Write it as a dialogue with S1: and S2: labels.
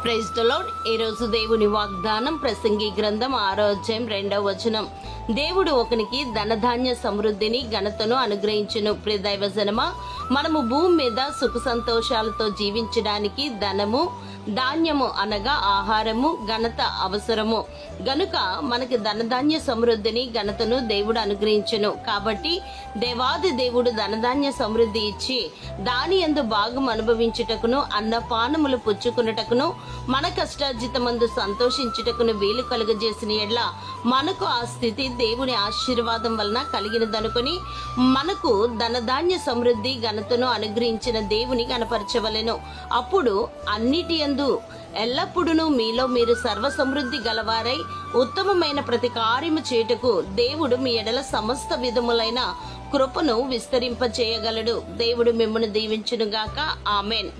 S1: Praise the lord. ఈ రోజు దేవుని వాగ్దానం ప్రసంగి గ్రంథం 6వ అధ్యాయం 2వ వచనం. దేవుడు ఒకనికి ధనధాన్య సమృద్ధిని ఘనతను అనుగ్రహించును. ప్రియ దైవజనమా, మనము భూమి మీద సుఖ సంతోషాలతో జీవించడానికి ధనము, ధాన్యము అనగా ఆహారము, ఘనత అవసరము. గనుక మనకి ధనధాన్య సమృద్ధిని ఘనతను దేవుడు అనుగ్రహించును. కాబట్టి దేవాది దేవుడు ధనధాన్య సమృద్ధి ఇచ్చి దాని యందు భాగం అనుభవించుటకును, అన్నపానములు పుచ్చుకున్నటకును, మన కష్టార్జితమందు సంతోషించుటకును వీలు కలుగజేసిన ఎడ్ల మనకు ఆ స్థితి దేవుని ఆశీర్వాదం వలన కలిగినదనుకొని మనకు ధనధాన్య సమృద్ధి ఘనతను అనుగ్రహించిన దేవుని కనపరచవలెను. అప్పుడు అన్నిటి యందు ఎల్లప్పుడూ మీలో మీరు సర్వ సమృద్ధి గలవారై ఉత్తమమైన ప్రతి కార్యము చేయుటకు దేవుడు మీ ఎడల సమస్త విధములైన కృపను విస్తరింపచేయగలడు. దేవుడు మిమ్మల్ని దీవించునుగాక. ఆమెన్.